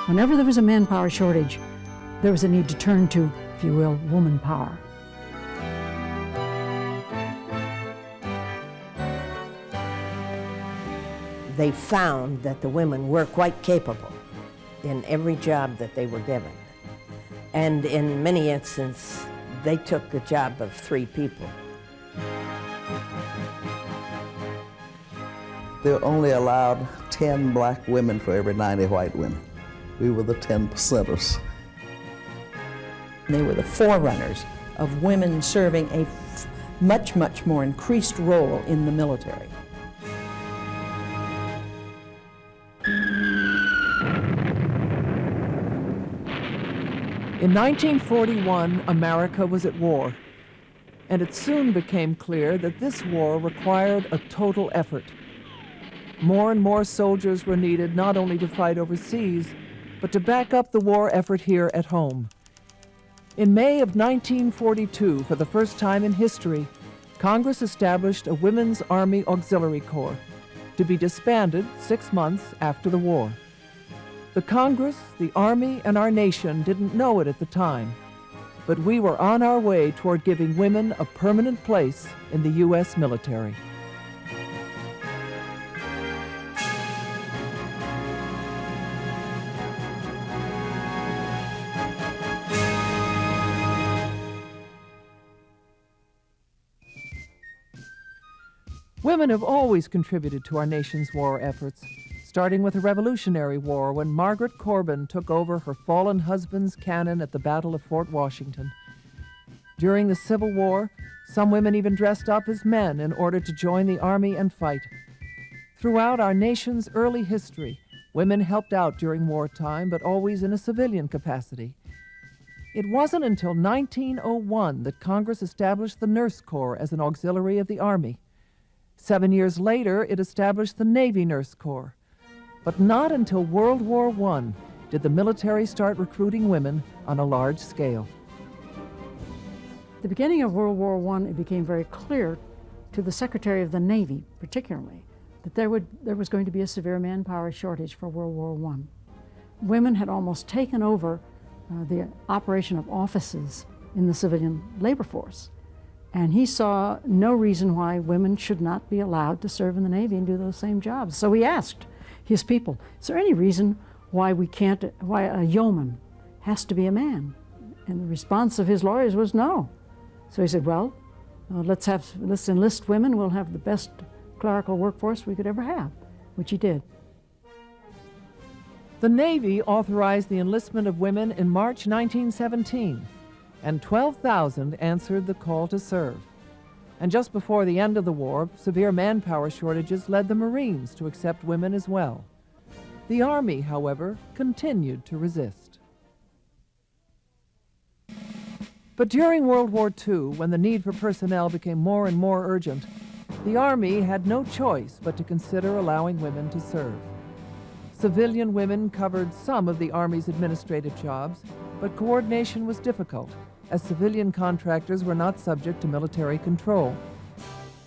Whenever there was a manpower shortage, there was a need to turn to, if you will, woman power. They found that the women were quite capable in every job that they were given. And in many instances, they took the job of 3 people. They were only allowed 10 black women for every 90 white women. We were the 10%ers. They were the forerunners of women serving a much, much more increased role in the military. In 1941, America was at war, and it soon became clear that this war required a total effort. More and more soldiers were needed not only to fight overseas, but to back up the war effort here at home. In May of 1942, for the first time in history, Congress established a Women's Army Auxiliary Corps to be disbanded 6 months after the war. The Congress, the Army, and our nation didn't know it at the time, but we were on our way toward giving women a permanent place in the U.S. military. Women have always contributed to our nation's war efforts, starting with the Revolutionary War when Margaret Corbin took over her fallen husband's cannon at the Battle of Fort Washington. During the Civil War, some women even dressed up as men in order to join the Army and fight. Throughout our nation's early history, women helped out during wartime, but always in a civilian capacity. It wasn't until 1901 that Congress established the Nurse Corps as an auxiliary of the Army. 7 years later, it established the Navy Nurse Corps. But not until World War I did the military start recruiting women on a large scale. At the beginning of World War I, it became very clear to the Secretary of the Navy, particularly, that there was going to be a severe manpower shortage for World War I. Women had almost taken over the operation of offices in the civilian labor force. And he saw no reason why women should not be allowed to serve in the Navy and do those same jobs. So he asked his people, is there any reason why why a yeoman has to be a man? And the response of his lawyers was no. So he said, well, let's enlist women, we'll have the best clerical workforce we could ever have, which he did. The Navy authorized the enlistment of women in March 1917. And 12,000 answered the call to serve. And just before the end of the war, severe manpower shortages led the Marines to accept women as well. The Army, however, continued to resist. But during World War II, when the need for personnel became more and more urgent, the Army had no choice but to consider allowing women to serve. Civilian women covered some of the Army's administrative jobs, but coordination was difficult, as civilian contractors were not subject to military control.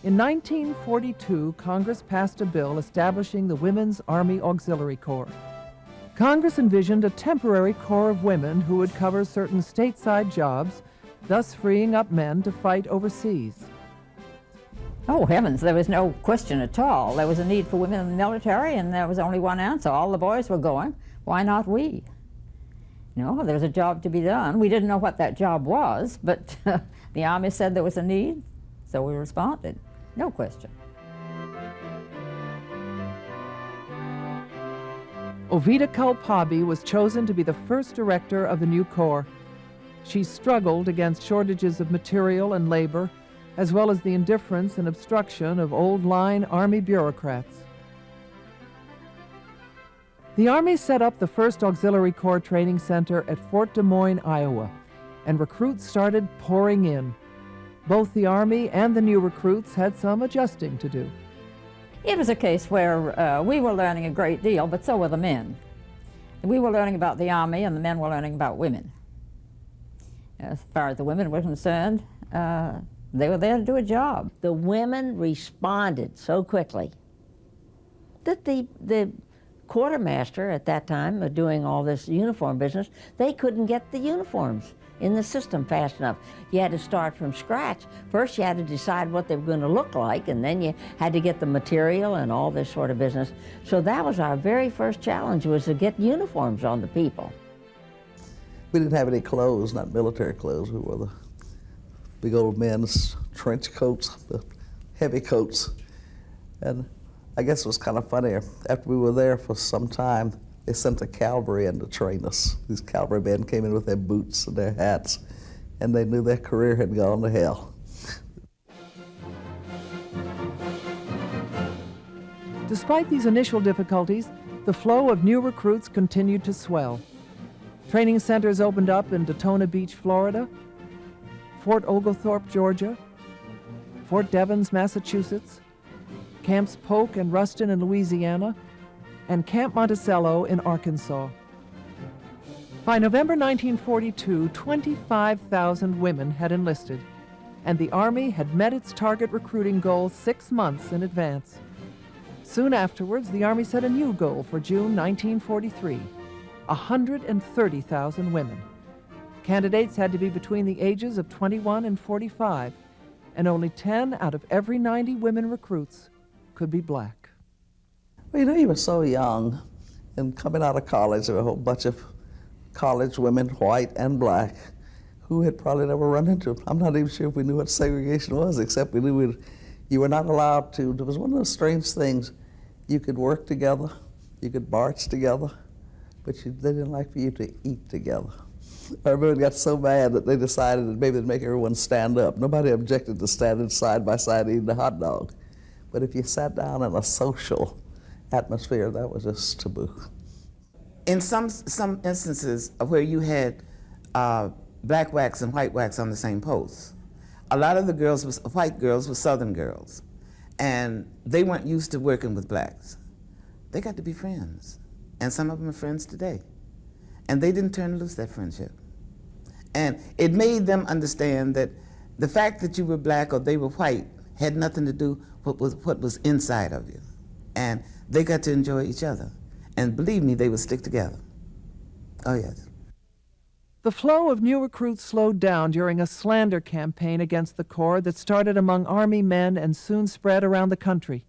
In 1942, Congress passed a bill establishing the Women's Army Auxiliary Corps. Congress envisioned a temporary corps of women who would cover certain stateside jobs, thus freeing up men to fight overseas. Oh, heavens, there was no question at all. There was a need for women in the military, and there was only one answer. All the boys were going. Why not we? You know, there was a job to be done. We didn't know what that job was, but the Army said there was a need, so we responded. No question. Ovida Kalpabi was chosen to be the first director of the new corps. She struggled against shortages of material and labor, as well as the indifference and obstruction of old-line Army bureaucrats. The Army set up the first Auxiliary Corps Training Center at Fort Des Moines, Iowa, and recruits started pouring in. Both the Army and the new recruits had some adjusting to do. It was a case where we were learning a great deal, but so were the men. We were learning about the Army, and the men were learning about women. As far as the women were concerned, they were there to do a job. The women responded so quickly that the quartermaster at that time doing all this uniform business, they couldn't get the uniforms in the system fast enough. You had to start from scratch. First you had to decide what they were going to look like, and then you had to get the material and all this sort of business. So that was our very first challenge, was to get uniforms on the people. We didn't have any clothes, not military clothes. We wore the big old men's trench coats, the heavy coats. And I guess it was kind of funny. After we were there for some time, they sent the cavalry in to train us. These cavalry men came in with their boots and their hats, and they knew their career had gone to hell. Despite these initial difficulties, the flow of new recruits continued to swell. Training centers opened up in Daytona Beach, Florida, Fort Oglethorpe, Georgia, Fort Devens, Massachusetts, Camps Polk and Ruston in Louisiana, and Camp Monticello in Arkansas. By November 1942, 25,000 women had enlisted, and the Army had met its target recruiting goal 6 months in advance. Soon afterwards, the Army set a new goal for June 1943, 130,000 women. Candidates had to be between the ages of 21 and 45, and only 10 out of every 90 women recruits could be black. Well, you know, you were so young, and coming out of college, there were a whole bunch of college women, white and black, who had probably never run into them. I'm not even sure if we knew what segregation was, except we knew you were not allowed to. It was one of those strange things. You could work together, you could march together, but they didn't like for you to eat together. Everyone got so mad that they decided that maybe they'd make everyone stand up. Nobody objected to standing side by side eating a hot dog. But if you sat down in a social atmosphere, that was just taboo. In some instances where you had black WAACs and white WAACs on the same post, a lot of the girls, white girls, were Southern girls, and they weren't used to working with blacks. They got to be friends, and some of them are friends today. And they didn't turn loose that friendship. And it made them understand that the fact that you were black or they were white had nothing to do with what was inside of you. And they got to enjoy each other. And believe me, they would stick together. Oh, yes. The flow of new recruits slowed down during a slander campaign against the Corps that started among Army men and soon spread around the country.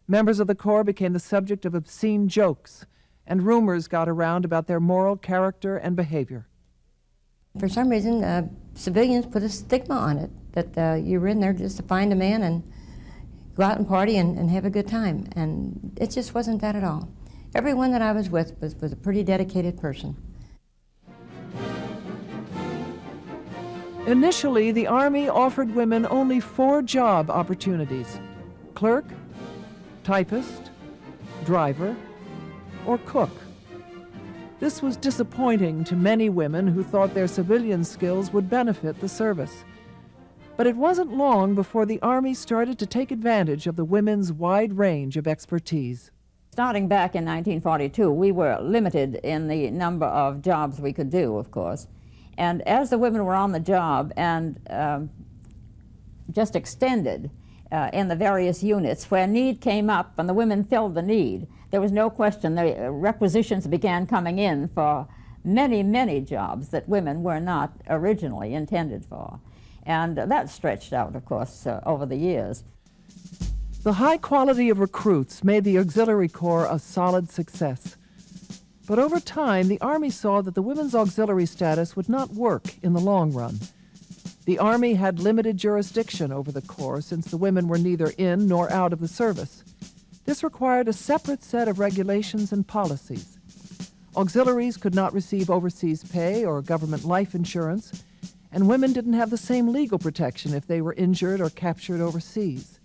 Members of the Corps became the subject of obscene jokes, and rumors got around about their moral character and behavior. For some reason, civilians put a stigma on it, that you were in there just to find a man and go out and party and have a good time. And it just wasn't that at all. Everyone that I was with was a pretty dedicated person. Initially, the Army offered women only 4 job opportunities: clerk, typist, driver, or cook. This was disappointing to many women who thought their civilian skills would benefit the service. But it wasn't long before the Army started to take advantage of the women's wide range of expertise. Starting back in 1942, we were limited in the number of jobs we could do, of course. And as the women were on the job and just extended in the various units, where need came up and the women filled the need, there was no question the requisitions began coming in for many, many jobs that women were not originally intended for. And that stretched out, of course, over the years. The high quality of recruits made the Auxiliary Corps a solid success. But over time, the Army saw that the women's auxiliary status would not work in the long run. The Army had limited jurisdiction over the Corps since the women were neither in nor out of the service. This required a separate set of regulations and policies. Auxiliaries could not receive overseas pay or government life insurance, and women didn't have the same legal protection if they were injured or captured overseas.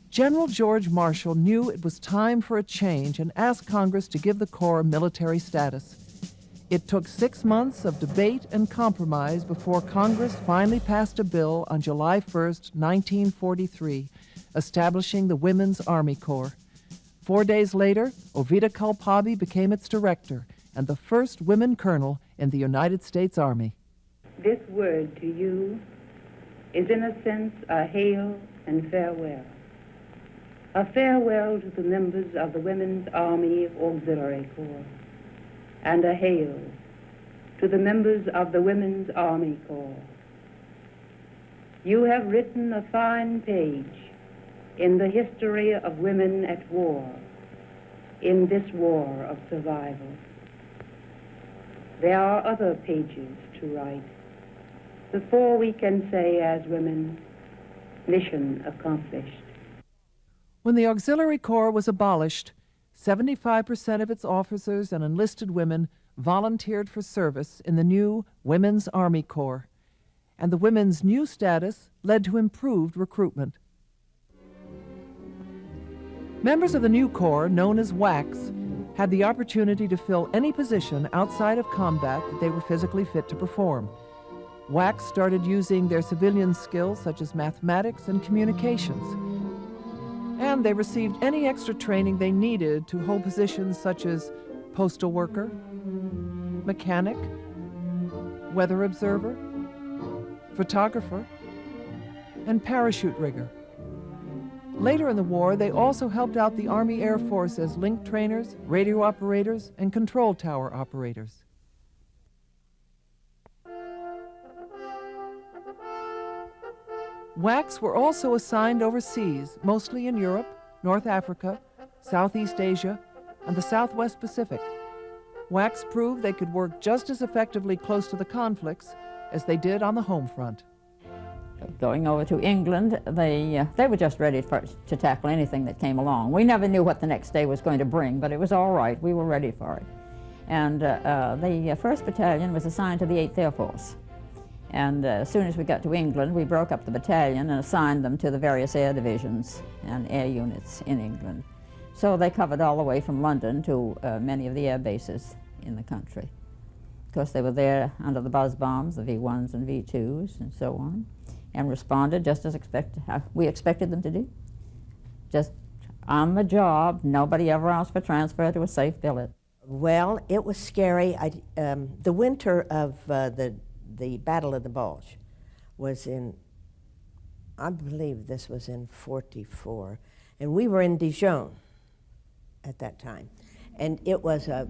General George Marshall knew it was time for a change and asked Congress to give the Corps military status. It took 6 months of debate and compromise before Congress finally passed a bill on July 1st, 1943, establishing the Women's Army Corps. 4 days later, Ovida Culpabi became its director and the first women colonel in the United States Army. This word to you is in a sense a hail and farewell. A farewell to the members of the Women's Army Auxiliary Corps, and a hail to the members of the Women's Army Corps. You have written a fine page in the history of women at war, in this war of survival. There are other pages to write before we can say as women, mission accomplished. When the Auxiliary Corps was abolished, 75% of its officers and enlisted women volunteered for service in the new Women's Army Corps, and the women's new status led to improved recruitment. Members of the new corps, known as WAACs, had the opportunity to fill any position outside of combat that they were physically fit to perform. WAACs started using their civilian skills such as mathematics and communications, and they received any extra training they needed to hold positions such as postal worker, mechanic, weather observer, photographer, and parachute rigger. Later in the war, they also helped out the Army Air Force as link trainers, radio operators, and control tower operators. WAACs were also assigned overseas, mostly in Europe, North Africa, Southeast Asia, and the Southwest Pacific. WAACs proved they could work just as effectively close to the conflicts as they did on the home front. Going over to England, they were just ready to tackle anything that came along. We never knew what the next day was going to bring, but it was all right. We were ready for it. And the 1st Battalion was assigned to the 8th Air Force. And as soon as we got to England, we broke up the battalion and assigned them to the various air divisions and air units in England. So they covered all the way from London to many of the air bases in the country. Of course, they were there under the buzz bombs, the V-1s and V-2s and so on, and responded just as we expected them to do. Just on the job, nobody ever asked for transfer to a safe billet. Well, it was scary. The winter of the Battle of the Bulge was in, I believe this was in '44, and we were in Dijon at that time. And it was a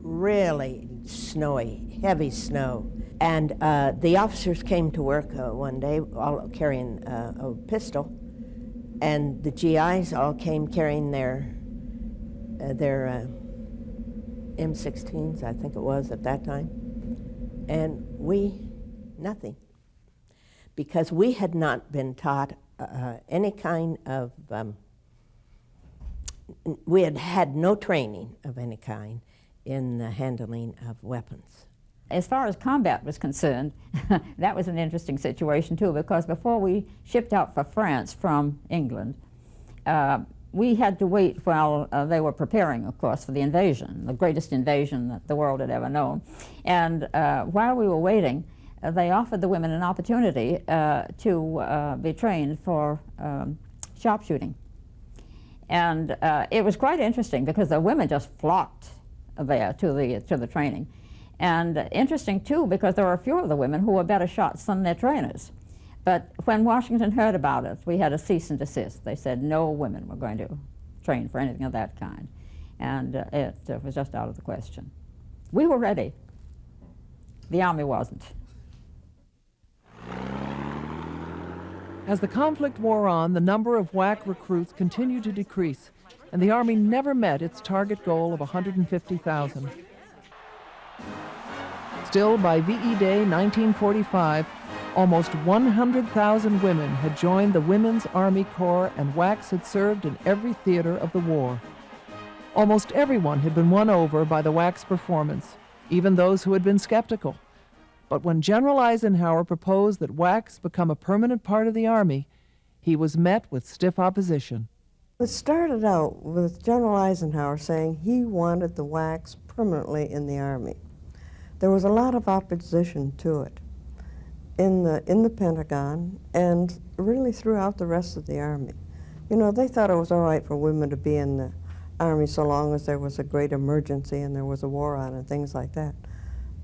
really snowy, heavy snow. And the officers came to work one day, all carrying a pistol, and the GIs all came carrying their M16s, I think it was at that time. And we, nothing. Because we had not been taught any kind of, we had had no training of any kind in the handling of weapons. As far as combat was concerned, that was an interesting situation too, because before we shipped out for France from England, we had to wait while they were preparing, of course, for the invasion, the greatest invasion that the world had ever known. And while we were waiting, they offered the women an opportunity to be trained for sharpshooting. And it was quite interesting because the women just flocked there to the training. And interesting too, because there were a few of the women who were better shots than their trainers. But when Washington heard about it, we had a cease and desist. They said no women were going to train for anything of that kind. And it was just out of the question. We were ready. The Army wasn't. As the conflict wore on, the number of WAAC recruits continued to decrease, and the Army never met its target goal of 150,000. Still, by VE Day 1945, almost 100,000 women had joined the Women's Army Corps, and WAACs had served in every theater of the war. Almost everyone had been won over by the WAAC's performance, even those who had been skeptical. But when General Eisenhower proposed that WAACs become a permanent part of the Army, he was met with stiff opposition. It started out with General Eisenhower saying he wanted the WAACs permanently in the Army. There was a lot of opposition to it in the Pentagon and really throughout the rest of the Army. You know, they thought it was all right for women to be in the Army so long as there was a great emergency and there was a war on and things like that.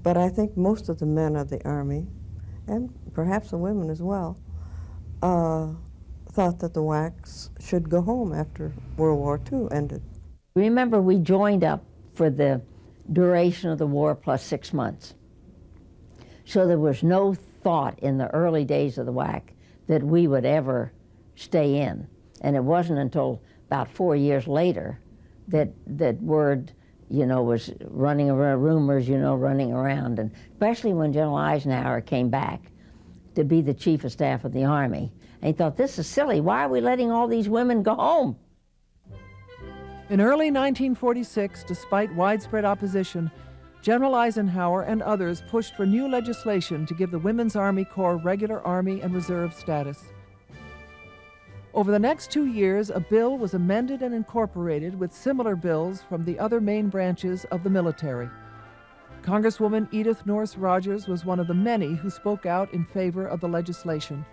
But I think most of the men of the Army, and perhaps the women as well, thought that the WAACs should go home after World War II ended. Remember, we joined up for the duration of the war plus 6 months. So there was no thought in the early days of the WAAC that we would ever stay in. And it wasn't until about 4 years later that word, you know, was running around, rumors, you know, running around, and especially when General Eisenhower came back to be the Chief of Staff of the Army. And he thought, this is silly. Why are we letting all these women go home? In early 1946, despite widespread opposition, General Eisenhower and others pushed for new legislation to give the Women's Army Corps regular Army and Reserve status. Over the next 2 years, a bill was amended and incorporated with similar bills from the other main branches of the military. Congresswoman Edith Norris Rogers was one of the many who spoke out in favor of the legislation.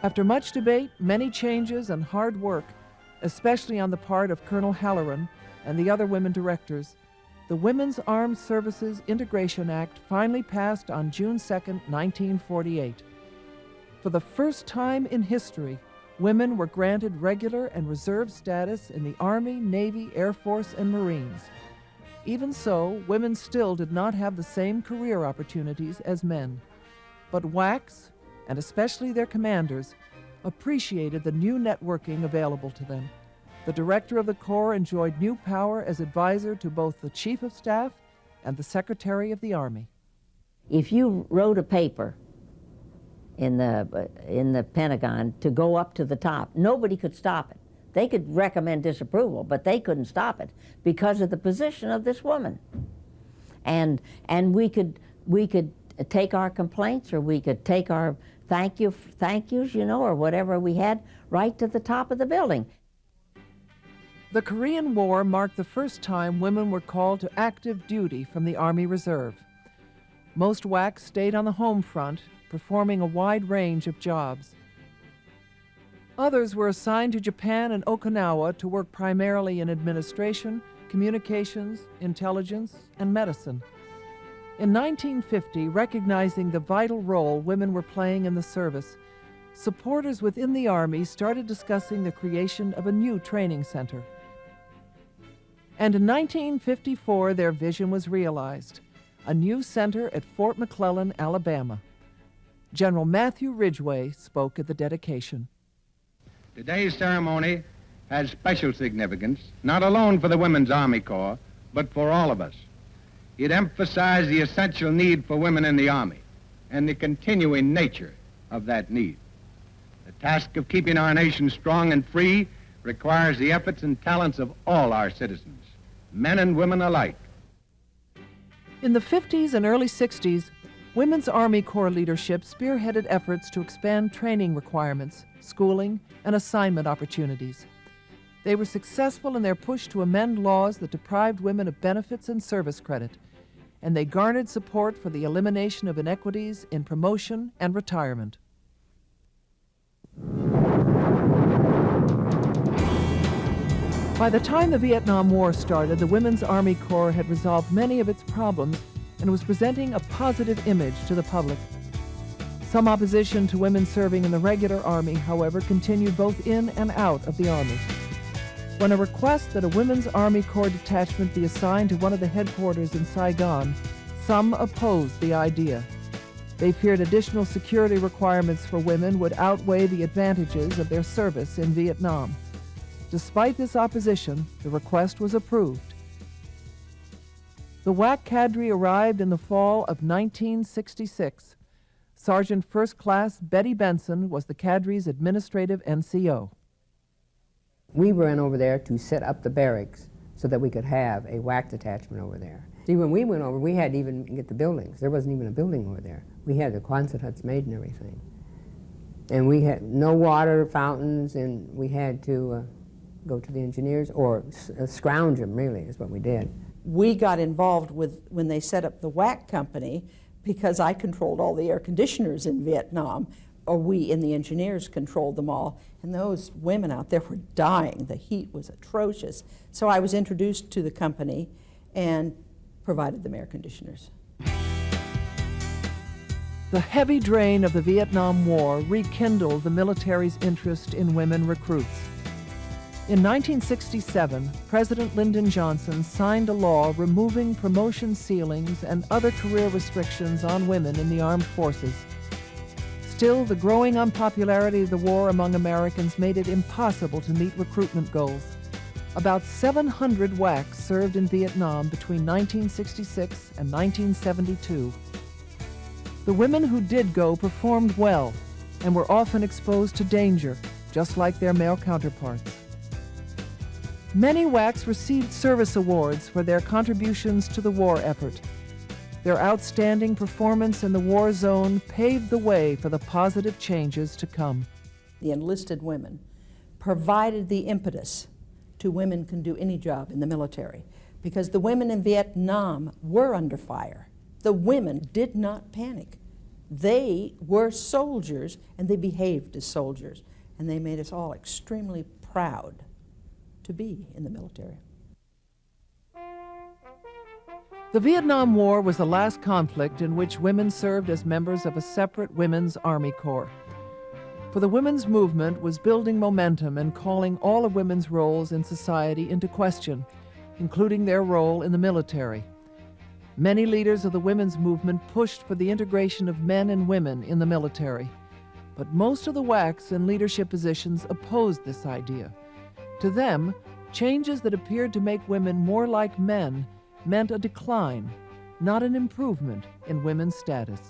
After much debate, many changes, and hard work, especially on the part of Colonel Halloran and the other women directors, the Women's Armed Services Integration Act finally passed on June 2, 1948. For the first time in history, women were granted regular and reserve status in the Army, Navy, Air Force, and Marines. Even so, women still did not have the same career opportunities as men. But WAACs, and especially their commanders, appreciated the new networking available to them. The director of the Corps enjoyed new power as advisor to both the Chief of Staff and the Secretary of the Army. If you wrote a paper in the Pentagon to go up to the top, nobody could stop it. They could recommend disapproval, but they couldn't stop it because of the position of this woman. And we could take our complaints, or we could take our thank yous, you know, or whatever we had, right to the top of the building. The Korean War marked the first time women were called to active duty from the Army Reserve. Most WAACs stayed on the home front, performing a wide range of jobs. Others were assigned to Japan and Okinawa to work primarily in administration, communications, intelligence, and medicine. In 1950, recognizing the vital role women were playing in the service, supporters within the Army started discussing the creation of a new training center. And in 1954, their vision was realized, a new center at Fort McClellan, Alabama. General Matthew Ridgway spoke at the dedication. Today's ceremony has special significance, not alone for the Women's Army Corps, but for all of us. It emphasized the essential need for women in the Army and the continuing nature of that need. The task of keeping our nation strong and free requires the efforts and talents of all our citizens, men and women alike. In the 50s and early 60s, Women's Army Corps leadership spearheaded efforts to expand training requirements, schooling, and assignment opportunities. They were successful in their push to amend laws that deprived women of benefits and service credit, and they garnered support for the elimination of inequities in promotion and retirement. By the time the Vietnam War started, the Women's Army Corps had resolved many of its problems and was presenting a positive image to the public. Some opposition to women serving in the regular Army, however, continued both in and out of the Army. When a request that a Women's Army Corps detachment be assigned to one of the headquarters in Saigon, some opposed the idea. They feared additional security requirements for women would outweigh the advantages of their service in Vietnam. Despite this opposition, the request was approved. The WAAC cadre arrived in the fall of 1966. Sergeant First Class Betty Benson was the cadre's administrative NCO. We ran over there to set up the barracks so that we could have a WAAC detachment over there. See, when we went over, we had to even get the buildings. There wasn't even a building over there. We had the Quonset huts made and everything. And we had no water fountains, and we had to go to the engineers, or scrounge them, really, is what we did. We got involved with when they set up the WAAC company because I controlled all the air conditioners in Vietnam, or we in the engineers controlled them all, and those women out there were dying. The heat was atrocious. So I was introduced to the company and provided them air conditioners. The heavy drain of the Vietnam War rekindled the military's interest in women recruits. In 1967, President Lyndon Johnson signed a law removing promotion ceilings and other career restrictions on women in the armed forces. Still, the growing unpopularity of the war among Americans made it impossible to meet recruitment goals. About 700 WAACs served in Vietnam between 1966 and 1972. The women who did go performed well and were often exposed to danger, just like their male counterparts. Many WAACs received service awards for their contributions to the war effort. Their outstanding performance in the war zone paved the way for the positive changes to come. The enlisted women provided the impetus to women can do any job in the military, because the women in Vietnam were under fire. The women did not panic. They were soldiers, and they behaved as soldiers, and they made us all extremely proud to be in the military. The Vietnam War was the last conflict in which women served as members of a separate women's Army Corps. For the women's movement was building momentum and calling all of women's roles in society into question, including their role in the military. Many leaders of the women's movement pushed for the integration of men and women in the military, but most of the WAACs in leadership positions opposed this idea. To them, changes that appeared to make women more like men meant a decline, not an improvement in women's status.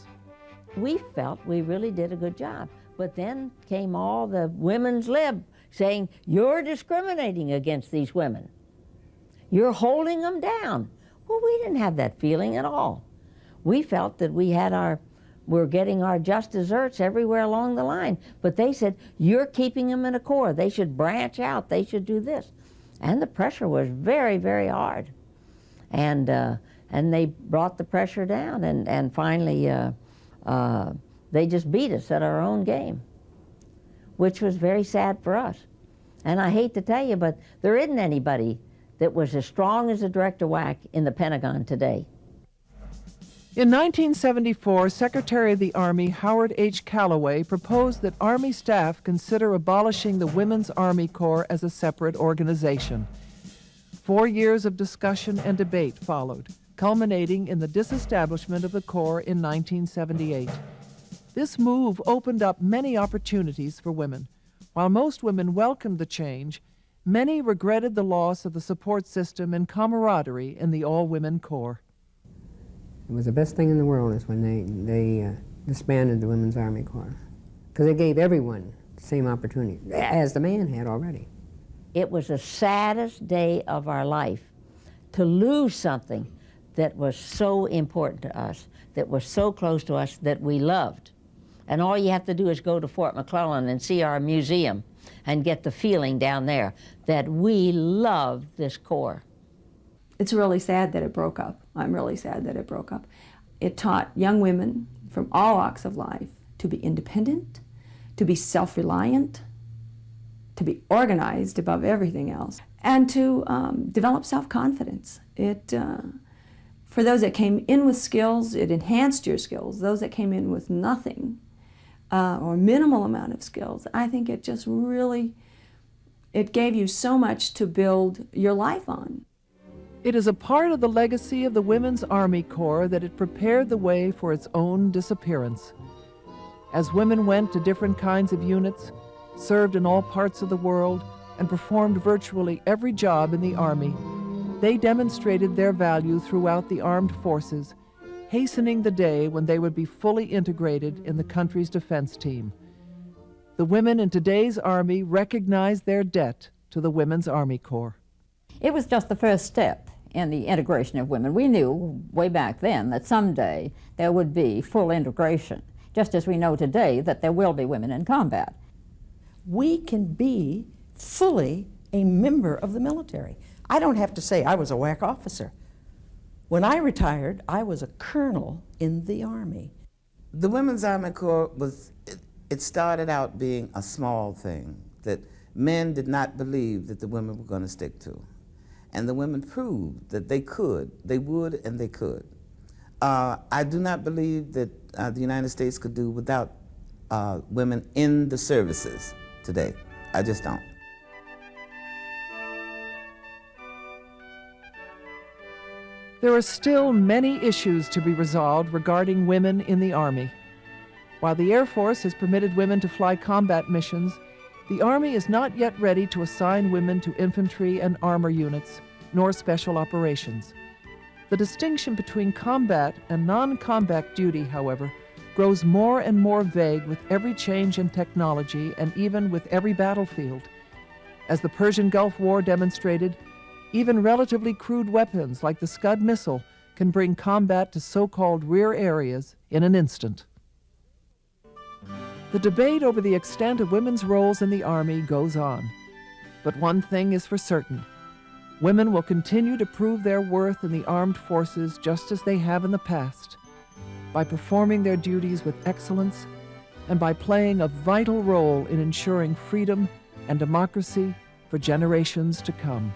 We felt we really did a good job, but then came all the women's lib saying, you're discriminating against these women. You're holding them down. Well, we didn't have that feeling at all. We felt that we're getting our just desserts everywhere along the line. But they said, you're keeping them in a corps. They should branch out. They should do this. And the pressure was very, very hard. And they brought the pressure down, and finally they just beat us at our own game, which was very sad for us. And I hate to tell you, but there isn't anybody that was as strong as the Director WAAC in the Pentagon today. In 1974, Secretary of the Army Howard H. Callaway proposed that Army staff consider abolishing the Women's Army Corps as a separate organization. 4 years of discussion and debate followed, culminating in the disestablishment of the Corps in 1978. This move opened up many opportunities for women. While most women welcomed the change, many regretted the loss of the support system and camaraderie in the all-women Corps. It was the best thing in the world is when they disbanded the Women's Army Corps, because it gave everyone the same opportunity, as the man had already. It was the saddest day of our life to lose something that was so important to us, that was so close to us, that we loved. And all you have to do is go to Fort McClellan and see our museum and get the feeling down there that we love this Corps. It's really sad that it broke up. I'm really sad that it broke up. It taught young women from all walks of life to be independent, to be self-reliant, to be organized above everything else, and to develop self-confidence. For those that came in with skills, it enhanced your skills. Those that came in with nothing or minimal amount of skills, I think it just really, it gave you so much to build your life on. It is a part of the legacy of the Women's Army Corps that it prepared the way for its own disappearance. As women went to different kinds of units, served in all parts of the world, and performed virtually every job in the Army, they demonstrated their value throughout the armed forces, hastening the day when they would be fully integrated in the country's defense team. The women in today's Army recognize their debt to the Women's Army Corps. It was just the first step in the integration of women. We knew way back then that someday there would be full integration, just as we know today that there will be women in combat. We can be fully a member of the military. I don't have to say I was a WAAC officer. When I retired, I was a colonel in the Army. The Women's Army Corps it started out being a small thing that men did not believe that the women were going to stick to. And the women proved that they could, they would, and they could. I do not believe that the United States could do without women in the services today. I just don't. There are still many issues to be resolved regarding women in the Army. While the Air Force has permitted women to fly combat missions, the Army is not yet ready to assign women to infantry and armor units, nor special operations. The distinction between combat and non-combat duty, however, grows more and more vague with every change in technology and even with every battlefield. As the Persian Gulf War demonstrated, even relatively crude weapons like the Scud missile can bring combat to so-called rear areas in an instant. The debate over the extent of women's roles in the Army goes on. But one thing is for certain. Women will continue to prove their worth in the armed forces just as they have in the past, by performing their duties with excellence and by playing a vital role in ensuring freedom and democracy for generations to come.